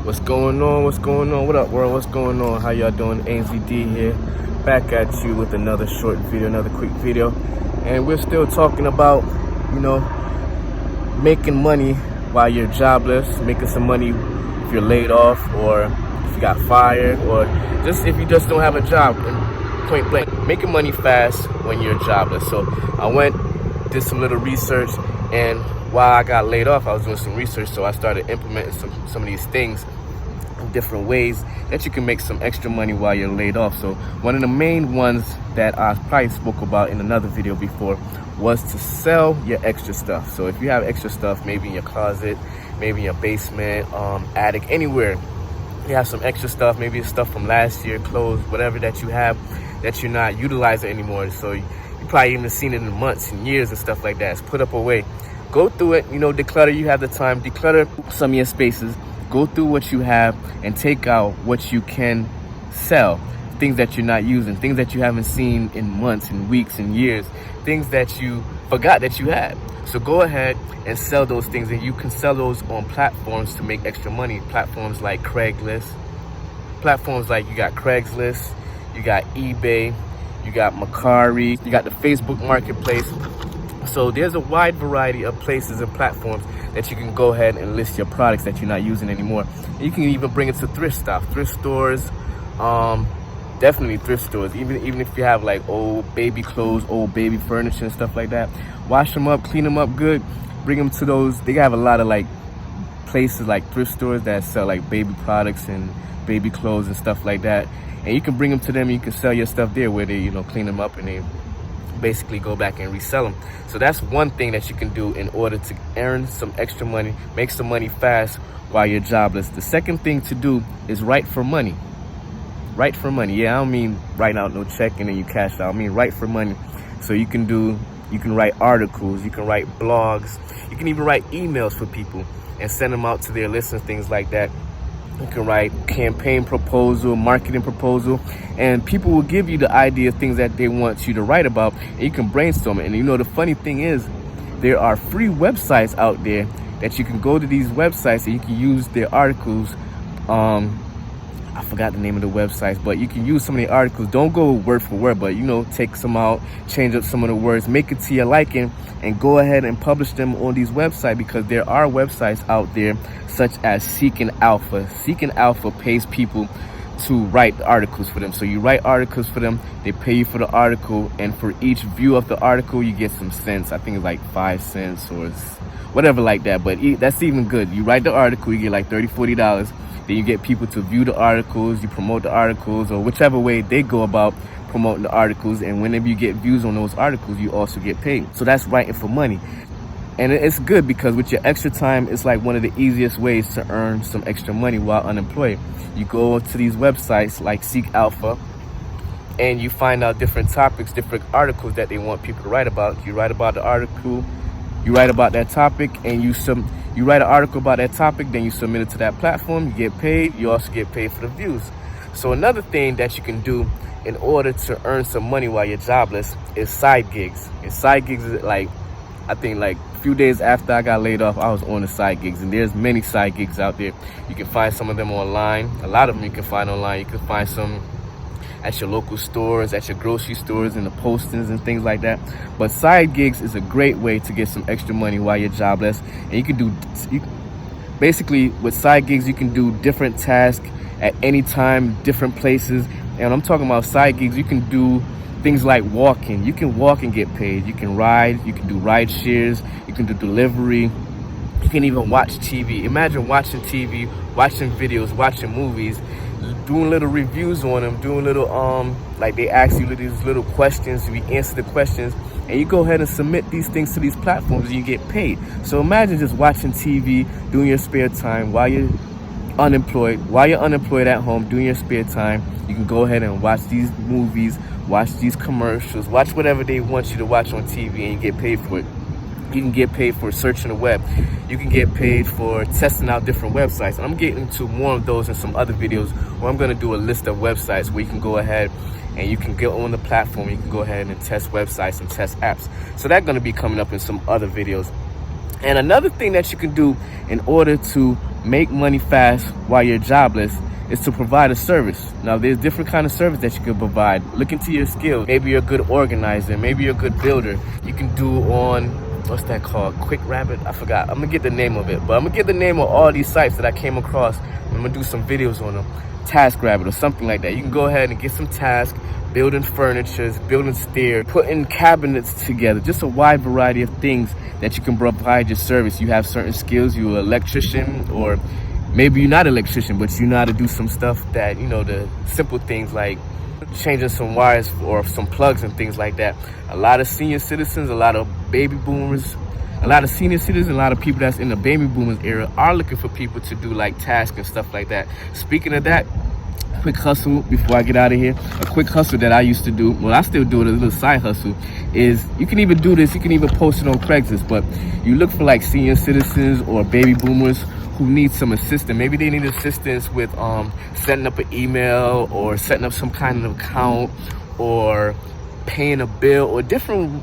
What's going on? What's going on? What up, world? What's going on? How y'all doing? ANZD here, back at you with another short video, another quick video. And we're still talking about, making money while you're jobless, making some money if you're laid off, or if you got fired, or just if you just don't have a job, point blank. Making money fast when you're jobless. So I did some little research, and while I got laid off, I was doing some research, so I started implementing some of these things in different ways that you can make some extra money while you're laid off. So one of the main ones that I probably spoke about in another video before was to sell your extra stuff. So if you have extra stuff, maybe in your closet, maybe in your basement, attic, anywhere, you have some extra stuff, maybe it's stuff from last year, clothes, whatever that you have that you're not utilizing anymore. So you probably even seen it in months and years and stuff like that. It's put up away. Go through it, declutter. You have the time, declutter some of your spaces. Go through what you have and take out what you can sell. Things that you're not using, things that you haven't seen in months and weeks and years, things that you forgot that you had. So go ahead and sell those things, and you can sell those on platforms to make extra money. Platforms like Craigslist, you got Craigslist, you got eBay, you got Mercari, you got the Facebook Marketplace. So there's a wide variety of places and platforms that you can go ahead and list your products that you're not using anymore. You can even bring it to thrift stores, definitely thrift stores. Even if you have like old baby clothes, old baby furniture and stuff like that, wash them up, clean them up good, bring them to those. They have a lot of like places like thrift stores that sell like baby products and baby clothes and stuff like that. And you can bring them to them, and you can sell your stuff there where they, clean them up and they basically go back and resell them. So that's one thing that you can do in order to earn some extra money, make some money fast while you're jobless. The second thing to do is write for money. Write for money. Yeah, I don't mean write out no check and then you cash it out. I mean write for money. So you can write articles, you can write blogs, you can even write emails for people and send them out to their lists and things like that. You can write campaign proposal, marketing proposal, and people will give you the idea of things that they want you to write about, and you can brainstorm it. And the funny thing is, there are free websites out there that you can go to these websites and you can use their articles. I forgot the name of the websites, but you can use some of the articles. Don't go word for word, but take some out, change up some of the words, make it to your liking, and go ahead and publish them on these websites, because there are websites out there such as Seeking Alpha. Seeking Alpha pays people to write articles for them. So you write articles for them, they pay you for the article, and for each view of the article, you get some cents. I think it's like 5 cents or whatever like that, but that's even good. You write the article, you get like $30, $40. Then you get people to view the articles, you promote the articles, or whichever way they go about promoting the articles. And whenever you get views on those articles, you also get paid. So that's writing for money. And it's good because with your extra time, it's like one of the easiest ways to earn some extra money while unemployed. You go to these websites like Seek Alpha, and you find out different topics, different articles that they want people to write about. You write about the article, you write about that topic, and you write an article about that topic, then you submit it to that platform, you get paid, you also get paid for the views. So another thing that you can do in order to earn some money while you're jobless is side gigs. And side gigs is I think a few days after I got laid off, I was on the side gigs, and there's many side gigs out there. You can find some of them online. A lot of them you can find online. You can find some at your local stores, at your grocery stores, and the postings and things like that. But side gigs is a great way to get some extra money while you're jobless. And you can basically with side gigs, you can do different tasks at any time, different places. And I'm talking about side gigs, you can do things like walking. You can walk and get paid. You can ride, you can do ride shares, you can do delivery. You can even watch TV. Imagine watching TV, watching videos, watching movies, doing little reviews on them, doing little like they ask you these little questions, you answer the questions, and you go ahead and submit these things to these platforms and you get paid. So imagine just watching TV, doing your spare time while you're unemployed at home, doing your spare time. You can go ahead and watch these movies, watch these commercials, watch whatever they want you to watch on TV, and you get paid for it. You can get paid for searching the web. You can get paid for testing out different websites. And I'm getting into more of those in some other videos where I'm going to do a list of websites where you can go ahead and you can get on the platform. You can go ahead and test websites and test apps. So that's going to be coming up in some other videos. And another thing that you can do in order to make money fast while you're jobless is to provide a service. Now, there's different kind of service that you can provide. Look into your skills. Maybe you're a good organizer. Maybe you're a good builder. You can do on, what's that called? Quick Rabbit? I forgot. I'm gonna get the name of it. But I'm gonna get the name of all these sites that I came across. I'm gonna do some videos on them. Task Rabbit or something like that. You can go ahead and get some tasks, building furniture, building stairs, putting cabinets together, just a wide variety of things that you can provide your service. You have certain skills, you're an electrician, or maybe you're not an electrician, but you know how to do some stuff that, you know, the simple things like changing some wires or some plugs and things like that. A lot of senior citizens, a lot of baby boomers, a lot of senior citizens, a lot of people that's in the baby boomers era are looking for people to do like tasks and stuff like that. Speaking of that, quick hustle before I get out of here, a quick hustle that I used to do, well, I still do it, a little side hustle, is you can even do this, you can even post it on Craigslist, but you look for like senior citizens or baby boomers who need some assistance. Maybe they need assistance with setting up an email or setting up some kind of account or paying a bill or different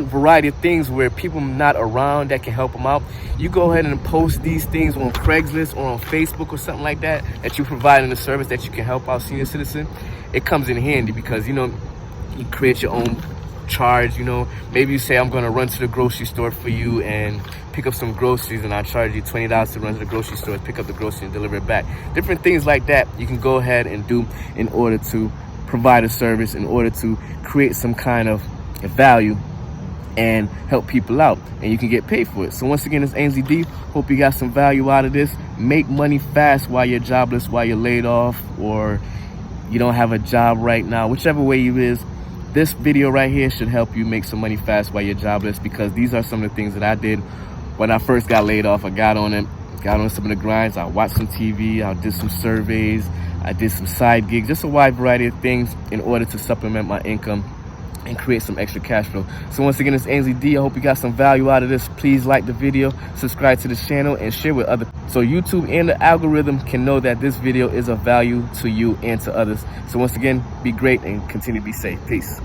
variety of things where people not around that can help them out. You go ahead and post these things on Craigslist or on Facebook or something like that, that you're providing a service that you can help out senior citizen. It comes in handy because, you know, you create your own charge. You know, maybe you say, I'm going to run to the grocery store for you and pick up some groceries, and I charge you $20 to run to the grocery store and pick up the groceries and deliver it back. Different things like that you can go ahead and do in order to provide a service, in order to create some kind of value and help people out, and you can get paid for it. So once again, it's Ainsley D. Hope you got some value out of this. Make money fast while you're jobless, while you're laid off, or you don't have a job right now. Whichever way it is, this video right here should help you make some money fast while you're jobless, because these are some of the things that I did when I first got laid off. I got on it, got on some of the grinds. I watched some TV, I did some surveys, I did some side gigs, just a wide variety of things in order to supplement my income and create some extra cash flow. So once again, it's Ainsley D. I hope you got some value out of this. Please like the video, subscribe to the channel, and share with others, so YouTube and the algorithm can know that this video is of value to you and to others. So once again, be great and continue to be safe. Peace.